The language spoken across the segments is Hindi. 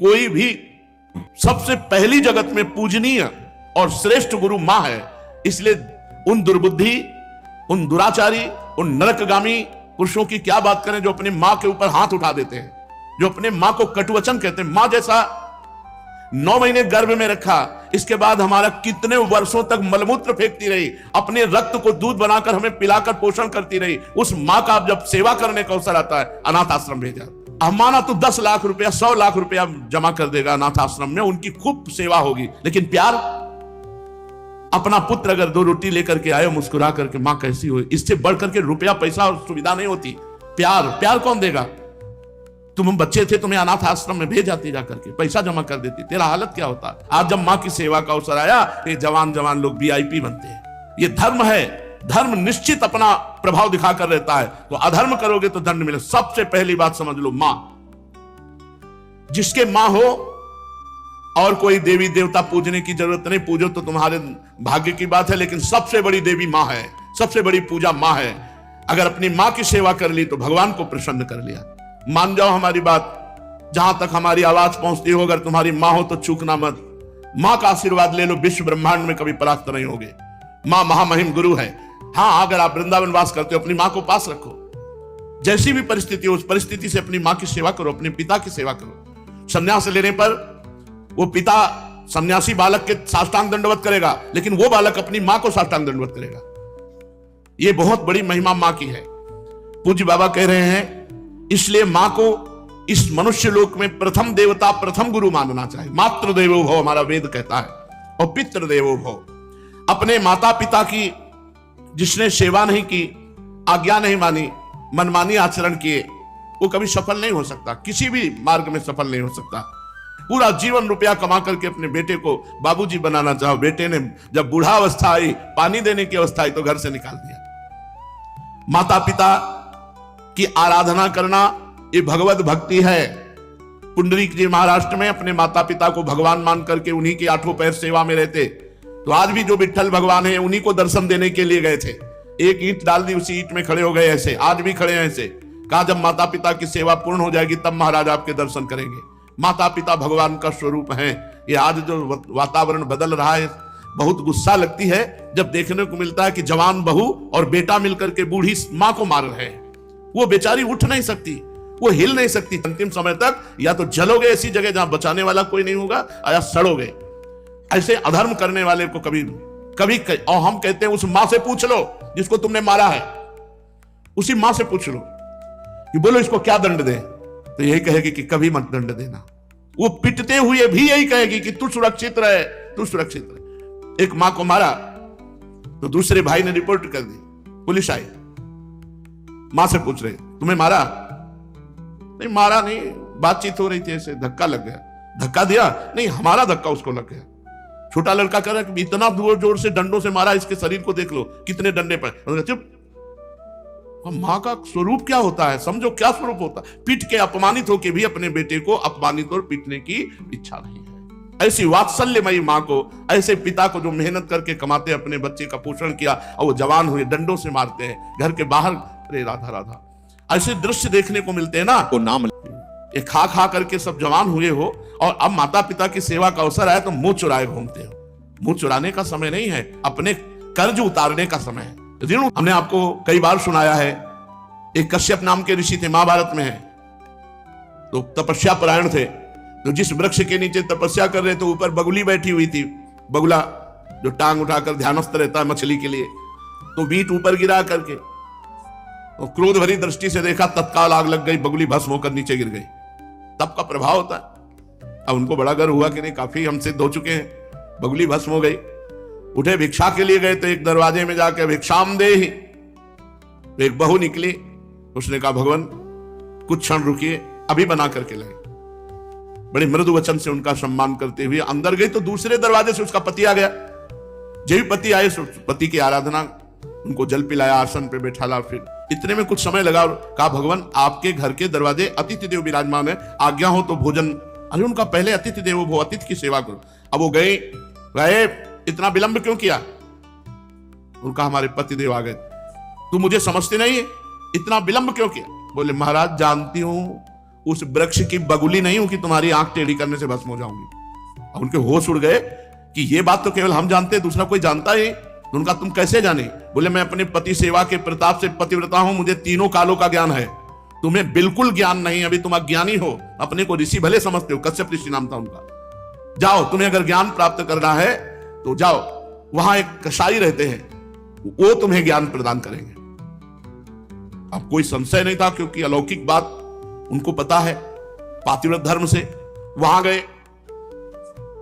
कोई भी सबसे पहली जगत में पूजनीय और श्रेष्ठ गुरु मां है। इसलिए उन दुर्बुद्धि, उन दुराचारी, उन नरकगामी पुरुषों की क्या बात करें जो अपनी मां के ऊपर हाथ उठा देते हैं, जो अपने मां को कटुवचन कहते हैं। मां जैसा 9 महीने गर्भ में रखा, इसके बाद हमारा कितने वर्षों तक मलमूत्र फेंकती रही, अपने रक्त को दूध बनाकर हमें पिलाकर पोषण करती रही। उस मां का जब सेवा करने का अवसर आता है, अनाथ आश्रम भेजा। माना तो 10 लाख रुपया, 100 लाख रुपया जमा कर देगा अनाथ आश्रम में, उनकी खूब सेवा होगी। लेकिन प्यार, अपना पुत्र अगर 2 रोटी लेकर के आए मुस्कुरा करके, मां कैसी हो, इससे बढ़कर के रुपया पैसा और सुविधा नहीं होती। प्यार कौन देगा? तुम बच्चे थे, तुम्हें अनाथ आश्रम में भेज जाती, जाकर के पैसा जमा कर देती, तेरा हालत क्या होता? आज जब मां की सेवा का अवसर आया, ये जवान लोग VIP बनते हैं। ये धर्म है। धर्म निश्चित अपना प्रभाव दिखा कर रहता है। तो अधर्म करोगे तो दंड मिले। सबसे पहली बात समझ लो, मां। जिसके मां हो और कोई देवी देवता पूजने की जरूरत नहीं, पूजो तो तुम्हारे भाग्य की बात है, लेकिन सबसे बड़ी देवी मां है, सबसे बड़ी पूजा मां है। अगर अपनी मां की सेवा कर ली तो भगवान को प्रसन्न कर लिया। मान जाओ हमारी बात, जहां तक हमारी आवाज पहुंचती हो, अगर तुम्हारी मां हो तो चूकना मत। मां का आशीर्वाद ले लो, विश्व ब्रह्मांड में कभी परास्त नहीं होगे। मां महामहिम गुरु है। हाँ, अगर आप वृंदावन वास करते हो, अपनी मां को पास रखो। जैसी भी परिस्थिति हो, उस परिस्थिति से अपनी मां की सेवा करो, अपने पिता की सेवा करो। संन्यास लेने पर वो पिता सन्यासी बालक के साष्टांग दंडवत करेगा, लेकिन वो बालक अपनी मां को साष्टांग दंडवत करेगा। ये बहुत बड़ी महिमा मां की है। पूज्य बाबा कह रहे हैं, इसलिए मां को इस मनुष्य लोक में प्रथम देवता, प्रथम गुरु मानना चाहिए। मातृ देवो भव हमारा वेद कहता है, और पितृ देवो भव। अपने माता पिता की जिसने सेवा नहीं की, आज्ञा नहीं मानी, मनमानी आचरण किए, वो कभी सफल नहीं हो सकता, किसी भी मार्ग में सफल नहीं हो सकता। पूरा जीवन रुपया कमा करके अपने बेटे को बाबूजी बनाना चाहो, बेटे ने जब बूढ़ा अवस्था आई, पानी देने की अवस्था आई, तो घर से निकाल दिया। माता पिता की आराधना करना ये भगवत भक्ति है। पुंडरीक जी महाराष्ट्र में अपने माता पिता को भगवान मान करके उन्हीं के 8 पैर सेवा में रहते। तो आज भी जो विट्ठल भगवान है, उन्हीं को दर्शन देने के लिए गए थे। एक ईंट डाल दी, उसी ईंट में खड़े हो गए। ऐसे आज भी खड़े हैं। ऐसे कहा, जब माता पिता की सेवा पूर्ण हो जाएगी तब महाराज आपके दर्शन करेंगे। माता पिता भगवान का स्वरूप है। ये आज जो वातावरण बदल रहा है, बहुत गुस्सा लगती है जब देखने को मिलता है कि जवान बहू और बेटा मिलकर के बूढ़ी मां को मार रहे हैं। वो बेचारी उठ नहीं सकती, वो हिल नहीं सकती। अंतिम समय तक या तो जलोगे ऐसी जगह जहां बचाने वाला कोई नहीं होगा, या सड़ोगे। ऐसे अधर्म करने वाले को कभी और हम कहते हैं, उस मां से पूछ लो जिसको तुमने मारा है, उसी मां से पूछ लो कि बोलो इसको क्या दंड दे, तो यही कहेगी कि कभी मत दंड देना। वो पिटते हुए भी यही कहेगी कि तू सुरक्षित रहे, तू सुरक्षित रहे। एक मां को मारा तो दूसरे भाई ने रिपोर्ट कर दी, पुलिस आई, मां से पूछ रहे, तुम्हें मारा? नहीं, मारा नहीं, बातचीत हो रही थी, ऐसे धक्का लग गया। धक्का दिया? नहीं, हमारा धक्का उसको लग गया। छोटा लड़का कह रहा है कि इतना जोर से डंडों से मारा, इसके शरीर को देख लो कितने डंडे पर। चुप। मां का स्वरूप क्या होता है, समझो क्या स्वरूप होता है। पीट के अपमानित होकर भी अपने बेटे को अपमानित और पीटने की इच्छा नहीं है। ऐसी वात्सल्यमयी मां को, ऐसे पिता को जो मेहनत करके कमाते अपने बच्चे का पोषण किया और वो जवान हुए, डंडों से मारते हैं घर के बाहर। अरे राधा राधा, ऐसे दृश्य देखने को मिलते हैं ना। वो नाम ये खा खा करके सब जवान हुए हो, और अब माता पिता की सेवा का अवसर आया तो मुंह चुराए घूमते हो। मुंह चुराने का समय नहीं है, अपने कर्ज उतारने का समय है। ऋण हमने आपको कई बार सुनाया है। एक कश्यप नाम के ऋषि थे, महाभारत में है। तो तपस्या परायण थे। तो जिस वृक्ष के नीचे तपस्या कर रहे थे, ऊपर बगुली बैठी हुई थी। बगुला जो टांग उठाकर ध्यानस्थ रहता है मछली के लिए, तो बीट ऊपर गिरा करके तो क्रोध भरी दृष्टि से देखा, तत्काल आग लग गई, बगुली भस्म होकर नीचे गिर गई। तब का प्रभाव होता है। अब उनको बड़ा गर्व हुआ कि नहीं, काफी हम सिद्ध हो चुके हैं, बगुली भस्म हो गई। उठे, भिक्षा के लिए गए, तो एक दरवाजे में जाकर भिक्षाम दे ही, तो एक बहू निकली। उसने कहा, भगवान कुछ क्षण रुकिए, अभी बना करके लाए। बड़े मृदु वचन से उनका सम्मान करते हुए अंदर गई, तो दूसरे दरवाजे से उसका पति आ गया। जब पति आए, पति की आराधना, उनको जल पिलाया, आसन पे बैठाला। फिर इतने में कुछ समय लगा और कहा, भगवान आपके घर के दरवाजे अतिथि देव विराजमान है, आज्ञा हो तो भोजन। अरे उनका पहले अतिथि देवो भव, अतिथि की सेवा करो। अब वो गए, इतना विलंब क्यों किया? उनका हमारे पति देव आ गए। तू मुझे समझते नहीं है, इतना विलंब क्यों किया? बोले, महाराज जानती हूं उस वृक्ष की बगुली नहीं हूं कि तुम्हारी आंख टेढ़ी करने से भस्म हो जाऊंगी। अब उनके होश उड़ गए कि ये बात तो केवल हम जानते हैं, दूसरा कोई जानता ही। तो उनका तुम कैसे जाने? बोले मैं अपने पति सेवा के प्रताप से पतिव्रता हूं, मुझे तीनों कालों का ज्ञान है, तुम्हें बिल्कुल ज्ञान नहीं, अभी तुम अज्ञानी हो, अपने को ऋषि भले समझते हो। कश्यप ऋषि नाम था उनका। जाओ, तुम्हें अगर ज्ञान प्राप्त करना है तो जाओ, वहां एक कसाई रहते हैं, वो तुम्हें ज्ञान प्रदान करेंगे। अब कोई संशय नहीं था, क्योंकि अलौकिक बात उनको पता है पातिव्रत धर्म से। वहां गए,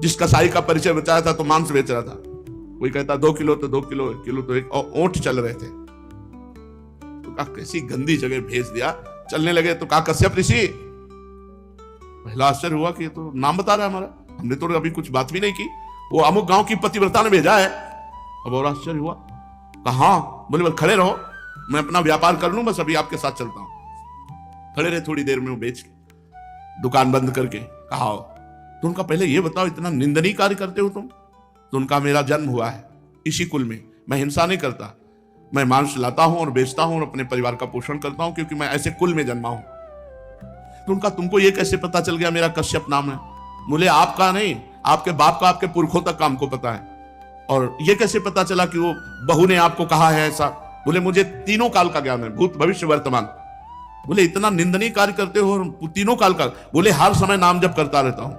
जिस कसाई का परिचय बताया था तो मांस बेच रहा था। कोई कहता 2 किलो तो 2 किलो, किलो तो 1, और ऊंट चल रहे थे। तो कहा कैसी गंदी जगह भेज दिया। चलने लगे तो कहा कश्यप ऋषि। पहला आश्चर्य हुआ कि ये तो नाम बता रहा है हमारा, हमने तो अभी कुछ बात भी नहीं की, वो अमुक गांव की पतिव्रता ने भेजा है। अब और आश्चर्य हुआ। कहा हाँ। बोले खड़े रहो, मैं अपना व्यापार कर लूं, बस अभी आपके साथ चलता हूं। खड़े रहे, थोड़ी देर में वो बेच के दुकान बंद करके कहा तो उनका पहले ये बताओ, इतना निंदनीय कार्य करते हो तुम? तो उनका मेरा जन्म हुआ है इसी कुल में, मैं हिंसा नहीं करता, मैं मांस लाता हूं और बेचता हूं और अपने परिवार का पोषण करता हूं, क्योंकि मैं ऐसे कुल में जन्मा हूं। तो उनका तुमको ये कैसे पता चल गया मेरा कश्यप नाम है? बोले आपका नहीं, आपके बाप का, आपके पुरखों तक का हमको पता है। और ये कैसे पता चला कि वो बहू ने आपको कहा है ऐसा? बोले मुझे तीनों काल का ज्ञान है, भूत भविष्य वर्तमान। बोले इतना निंदनीय कार्य करते हो? तीनों काल का? बोले हर समय नाम जप करता रहता हूं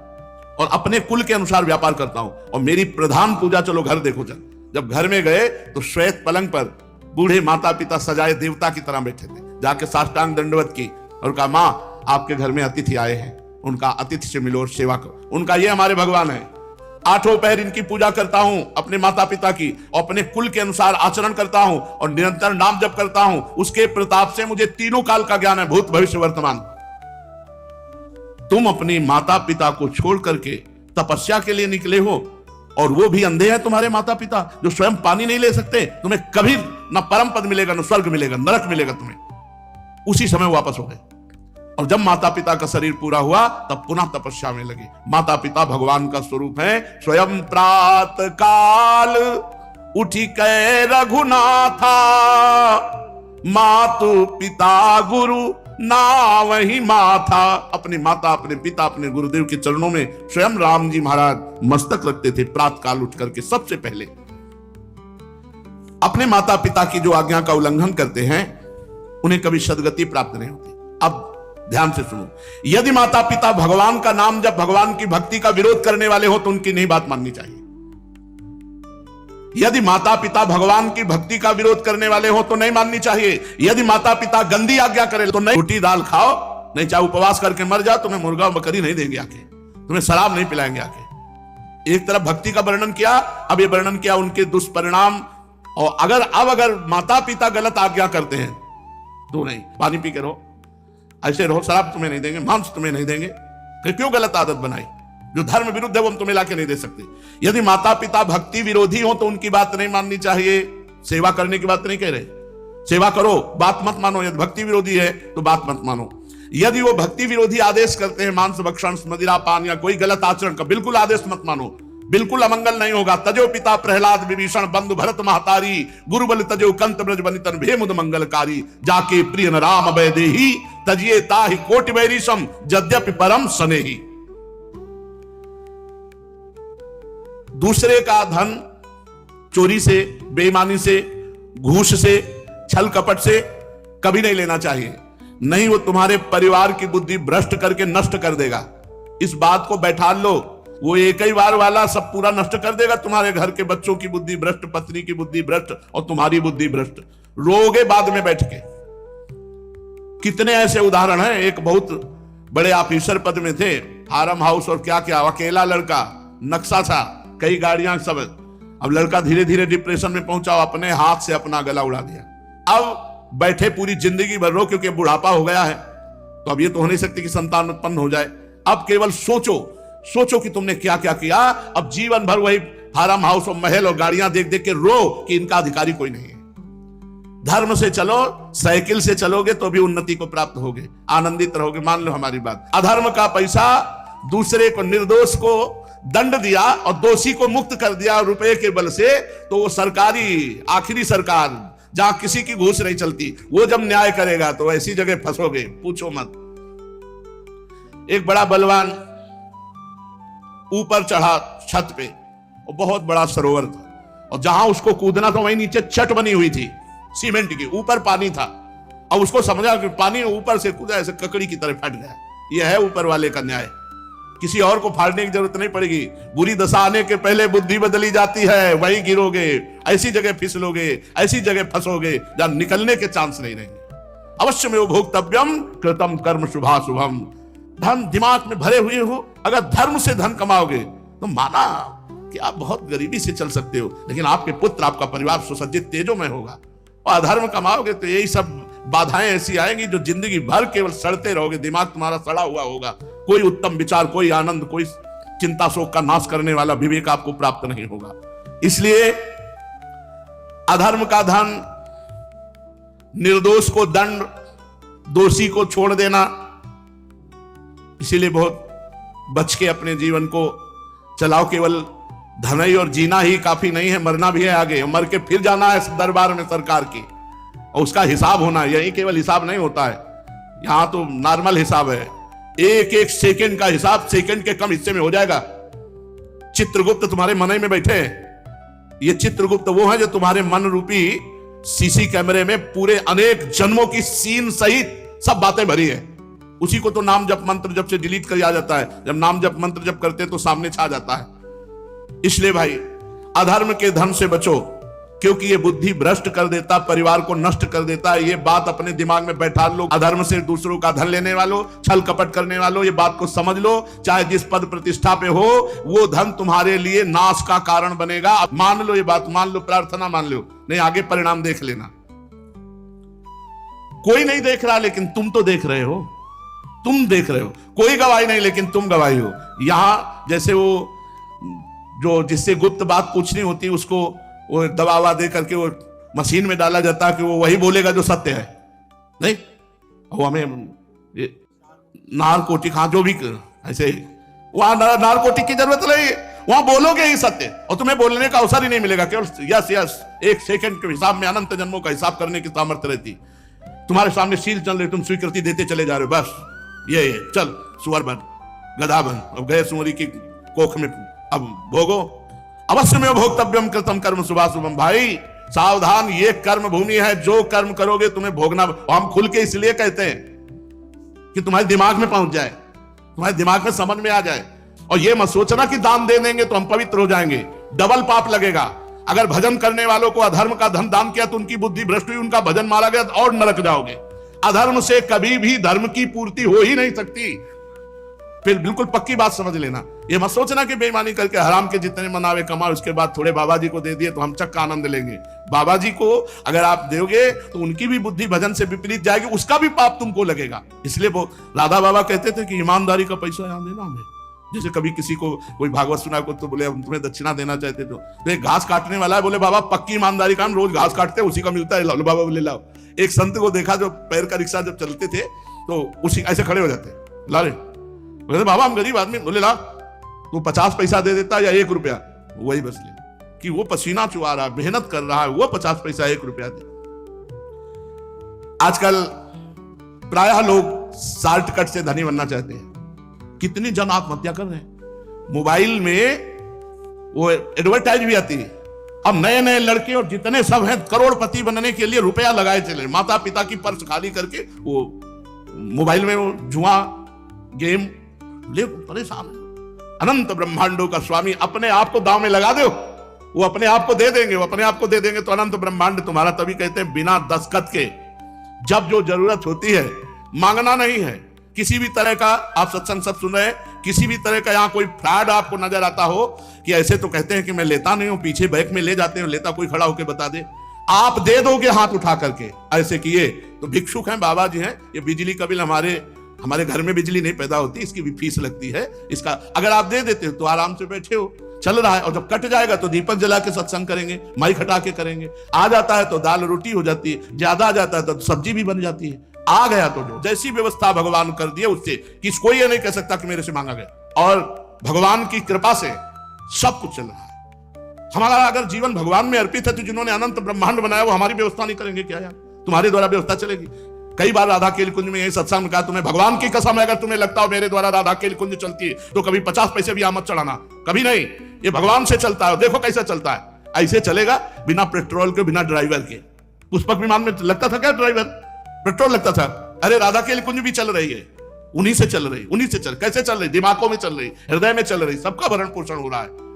और अपने कुल के अनुसार व्यापार करता हूं, और मेरी प्रधान पूजा, चलो घर देखो। जब घर में गए तो श्वेत पलंग पर बूढ़े माता पिता सजाए देवता की तरह बैठे थे। जाके साष्टांग दंडवत की और कहा मां आपके घर में अतिथि आए हैं, उनका अतिथि से मिलो और सेवा करो। उनका ये हमारे भगवान है, 8 पहर इनकी पूजा करता हूं अपने माता पिता की, और अपने कुल के अनुसार आचरण करता हूं और निरंतर नाम जप करता हूं। उसके प्रताप से मुझे तीनों काल का ज्ञान है, भूत भविष्य वर्तमान। तुम अपनी माता पिता को छोड़ करके तपस्या के लिए निकले हो, और वो भी अंधे हैं तुम्हारे माता पिता, जो स्वयं पानी नहीं ले सकते। तुम्हें कभी ना परम पद मिलेगा, ना स्वर्ग मिलेगा, नरक मिलेगा तुम्हें। उसी समय वापस हो गए। और जब माता पिता का शरीर पूरा हुआ तब पुनः तपस्या में लगे। माता पिता भगवान का स्वरूप है। स्वयं प्रात काल उठी कै रघुनाथा, मातु पिता गुरु ना वही माथा। अपनी माता, अपने पिता, अपने गुरुदेव के चरणों में स्वयं राम जी महाराज मस्तक रखते थे प्रात काल उठ करके। सबसे पहले अपने माता पिता की जो आज्ञा का उल्लंघन करते हैं उन्हें कभी सदगति प्राप्त नहीं होती। अब ध्यान से सुनो, यदि माता पिता भगवान का नाम जब भगवान की भक्ति का विरोध करने वाले हो तो उनकी नहीं बात माननी चाहिए। यदि माता पिता भगवान की भक्ति का विरोध करने वाले हो तो नहीं माननी चाहिए। यदि माता पिता गंदी आज्ञा करे तो नहीं। रोटी दाल खाओ, नहीं चाहे उपवास करके मर जाओ, तुम्हें मुर्गा बकरी नहीं देंगे आके, तुम्हें शराब नहीं पिलाएंगे आके। एक तरफ भक्ति का वर्णन किया, अब ये वर्णन किया उनके दुष्परिणाम। और अगर माता पिता गलत आज्ञा करते हैं तो नहीं, पानी पी के रहो, ऐसे रहो, शराब तुम्हें नहीं देंगे, मांस तुम्हें नहीं देंगे। क्यों गलत आदत बनाई? जो धर्म विरुद्ध है वो हम तुम्हें लाके नहीं दे सकते। यदि माता पिता भक्ति विरोधी हो तो उनकी बात नहीं माननी चाहिए। सेवा करने की बात नहीं कह रहे, सेवा करो, बात मत मानो। यदि भक्ति विरोधी है तो बात मत मानो। यदि वो भक्ति विरोधी आदेश करते हैं, मांस भक्षण, मदिरा पान या कोई गलत आचरण का, बिल्कुल आदेश मत मानो, बिल्कुल अमंगल नहीं होगा। तजो पिता प्रहलाद विभीषण बंधु भरत महतारी, गुरु बल तजो कंत ब्रज बनितन भेमुद मंगलकारी, जाके प्रिय न राम अभय देही, तजिए ताहि कोटि वैरिशम यद्यपि परम स्नेही। दूसरे का धन चोरी से, बेईमानी से, घूस से, छल कपट से कभी नहीं लेना चाहिए। नहीं, वो तुम्हारे परिवार की बुद्धि भ्रष्ट करके नष्ट कर देगा। इस बात को बैठा लो, वो एक ही बार वाला सब पूरा नष्ट कर देगा। तुम्हारे घर के बच्चों की बुद्धि भ्रष्ट, पत्नी की बुद्धि भ्रष्ट और तुम्हारी बुद्धि भ्रष्ट। रोगे बाद में बैठ के। कितने ऐसे उदाहरण हैं। एक बहुत बड़े ऑफिसर पद में थे, फार्म हाउस और क्या क्या, अकेला लड़का, नक्शा था, कई गाड़ियां, सब। अब लड़का धीरे धीरे डिप्रेशन में पहुंचा, अपने हाथ से अपना गला उड़ा दिया। अब बैठे पूरी जिंदगी भर रो, क्योंकि बुढ़ापा हो गया है तो अब ये तो हो नहीं सकती कि संतान उत्पन्न हो जाए। अब केवल सोचो कि तुमने क्या क्या किया। अब जीवन भर वही फार्म हाउस और महल और गाड़ियां देख देख के रो कि इनका अधिकारी कोई नहीं है। धर्म से चलो, साइकिल से चलोगे तो भी उन्नति को प्राप्त होगे, आनंदित रहोगे। मान लो हमारी बात। अधर्म का पैसा दूसरे को, निर्दोष को दंड दिया और दोषी को मुक्त कर दिया रुपए के बल से, तो वो सरकारी, आखिरी सरकार जहां किसी की घूस नहीं चलती, वो जब न्याय करेगा तो ऐसी जगह फंसोगे, पूछो मत। एक बड़ा बलवान ऊपर चढ़ा छत पे, और बहुत बड़ा सरोवर था, और जहां उसको कूदना था वहीं नीचे चट बनी हुई थी सीमेंट की, ऊपर पानी था। अब उसको समझा कि पानी ऊपर से कूदा, ऐसे ककड़ी की तरह फट गया। यह है ऊपर वाले का न्याय, किसी और को फाड़ने की जरूरत नहीं पड़ेगी। बुरी दशा आने के पहले बुद्धि बदली जाती है, वहीं गिरोगे, ऐसी जगह फिसलोगे, ऐसी जगह फंसोगे जहां निकलने के चांस नहीं रहेंगे। अवश्य में भोक्तव्यम कृतम कर्म शुभाशुभम। धन दिमाग में भरे हुए हो, अगर धर्म से धन कमाओगे तो माना कि आप बहुत गरीबी से चल सकते हो, लेकिन आपके पुत्र, आपका परिवार सुसज्जित तेजोमय होगा। और अधर्म कमाओगे तो यही सब बाधाएं ऐसी आएंगी जो जिंदगी भर केवल सड़ते रहोगे, दिमाग तुम्हारा सड़ा हुआ होगा, कोई उत्तम विचार, कोई आनंद, कोई चिंता शोक का नाश करने वाला विवेक आपको प्राप्त नहीं होगा। इसलिए अधर्म का धन, निर्दोष को दंड, दोषी को छोड़ देना, इसीलिए बहुत बच के अपने जीवन को चलाओ। केवल धन ही और जीना ही काफी नहीं है, मरना भी है आगे, मर के फिर जाना है दरबार में सरकार की, और उसका हिसाब होना है। यही केवल हिसाब नहीं होता है, यहां तो नॉर्मल हिसाब है, एक एक सेकंड का हिसाब सेकंड के कम हिस्से में हो जाएगा। चित्रगुप्त तुम्हारे मन में बैठे हैं, ये चित्रगुप्त वो है जो तुम्हारे मन रूपी सीसी कैमरे में पूरे अनेक जन्मों की सीन सहित सब बातें भरी है। उसी को तो नाम जप मंत्र जब से डिलीट कर दिया जाता है, जब नाम जप मंत्र जप करते तो सामने छा जाता है। इसलिए भाई अधर्म के धन से बचो, क्योंकि ये बुद्धि भ्रष्ट कर देता, परिवार को नष्ट कर देता है। ये बात अपने दिमाग में बैठा लो। अधर्म से दूसरों का धन लेने वालों, छल कपट करने वालों, ये बात को समझ लो। चाहे जिस पद प्रतिष्ठा पे हो, वो धन तुम्हारे लिए नाश का कारण बनेगा। मान लो ये बात, मान लो, प्रार्थना मान लो, नहीं आगे परिणाम देख लेना। कोई नहीं देख रहा, लेकिन तुम तो देख रहे हो, तुम देख रहे हो। कोई गवाही नहीं, लेकिन तुम गवाही हो। यहां जैसे वो जो जिससे गुप्त बात पूछनी होती, उसको वो दबावा दे करके वो मशीन में डाला जाता है कि वो वही बोलेगा जो सत्य है। नहीं, वो हमें नारकोटिक, हाँ जो भी ऐसे, वहां नारकोटिक की जरूरत नहीं, वहां बोलोगे ही सत्य, और तुम्हें बोलने का अवसर ही नहीं मिलेगा। केवल यस यस, एक सेकंड के हिसाब में अनंत जन्मों का हिसाब करने की सामर्थ्य रहती। तुम्हारे सामने शील चल रही, तुम स्वीकृति देते चले जा रहे हो, बस ये चल सुअर बन, गधा बन, अब गए सुअरी की कोख में, अब भोगो। अवश्य में भोक्तव्यम कृतम कर्म शुभाशुभम। भाई सावधान, ये कर्म भूमि है, जो कर्म करोगे तुम्हें भोगना। हम खुल के इसलिए कहते हैं कि तुम्हारे दिमाग में पहुंच जाए, तुम्हारे दिमाग में समझ में आ जाए। और ये मत सोचना कि दान दे देंगे तो हम पवित्र हो जाएंगे, डबल पाप लगेगा। अगर भजन करने वालों को अधर्म का धन दान किया तो उनकी बुद्धि भ्रष्ट हुई, उनका भजन मारा गया और नरक जाओगे। अधर्म से कभी भी धर्म की पूर्ति हो ही नहीं सकती। फिर बिल्कुल पक्की बात समझ लेना। ये मत सोचना कि बेईमानी करके हराम के जितने मनावे कमाओ, उसके बाद थोड़े बाबा जी को दे दिए तो हम चक्का आनंद लेंगे। बाबा जी को अगर आप दोगे तो उनकी भी बुद्धि भजन से विपरीत जाएगी, उसका भी पाप तुमको लगेगा। इसलिए वो राधा बाबा कहते थे कि ईमानदारी का पैसा यहां देना हमें। जैसे कभी किसी को कोई भागवत सुना को तो बोले हम तुम्हें दक्षिणा देना चाहते, तो एक घास काटने वाला है, बोले बाबा पक्की ईमानदारी का, हम रोज घास काटते उसी का मिलता है, लो बाबा बोले लाओ। एक संत को देखा जो पैर का रिक्शा जब चलते थे तो उसी ऐसे खड़े हो जाते, ला रे, बोले बाबा हम गरीब आदमी, बोले ला, तो 50 पैसा दे देता या 1 रुपया, वही बस ले, कि वो पसीना चुआ रहा है, मेहनत कर रहा है, वो 50 पैसा 1 रुपया दे। आजकल प्रायः लोग शॉर्टकट से धनी बनना चाहते हैं। कितनी जन आत्महत्या कर रहे हैं। मोबाइल में वो एडवर्टाइज भी आती है, अब नए नए लड़के और जितने सब हैं करोड़पति बनने के लिए रुपया लगाए चले, माता पिता की पर्स खाली करके वो मोबाइल में वो जुआ गेम ले परेशान है। अनंत ब्रह्मांडों का स्वामी अपने आप को दांव में लगा दो, वो अपने आप को दे देंगे, वो अपने आप को दे देंगे तो अनंत ब्रह्मांड तुम्हारा। तभी कहते हैं बिना दस्तखत के जब जो जरूरत होती है, मांगना नहीं है किसी भी तरह का। आप सत्संग सब सुन रहे हैं, किसी भी तरह का यहाँ कोई फ्रॉड आपको नजर आता हो कि ऐसे तो कहते हैं कि मैं लेता नहीं हूं, पीछे बैग में ले जाते हैं, लेता कोई खड़ा होकर बता दे, आप दे दोगे हाथ उठा करके। ऐसे किए तो भिक्षुक हैं, बाबा जी हैं। ये बिजली का बिल हमारे घर में बिजली नहीं पैदा होती, इसकी भी फीस लगती है। इसका अगर आप दे देते हो तो आराम से बैठे हो, चल रहा है, और जब कट जाएगा तो दीपक जला के सत्संग करेंगे, माइक हटा के करेंगे। आ जाता है तो दाल रोटी हो जाती है, ज्यादा आ जाता है तो सब्जी भी बन जाती है। आ गया तो जो जैसी व्यवस्था भगवान कर दिए उससे किसको ये नहीं कह सकता कि मेरे से मांगा गया। और भगवान की कृपा से सब कुछ चल रहा है। हमारा अगर जीवन भगवान में अर्पित है तो जिन्होंने अनंत ब्रह्मांड बनाया वो हमारी व्यवस्था नहीं करेंगे क्या यार? तुम्हारे द्वारा व्यवस्था चलेगी? कई बार राधा केल कुंज में ये सत्संग में कहा, तुम्हें भगवान की कसम है अगर तुम्हें लगता हो मेरे द्वारा राधा केल कुंज चलती है तो कभी 50 पैसे भी आमद चढ़ाना, कभी नहीं। ये भगवान से चलता है, देखो कैसे चलता है। ऐसे चलेगा बिना पेट्रोल के, बिना ड्राइवर के। पुष्पक विमान में लगता था क्या ड्राइवर? पेट्रोल लगता था। अरे राधा केल कुंज भी चल रही है, उन्हीं से चल रही, उन्हीं से चल, कैसे चल रही? दिमागों में चल रही, हृदय में चल रही, सबका भरण पोषण हो रहा है।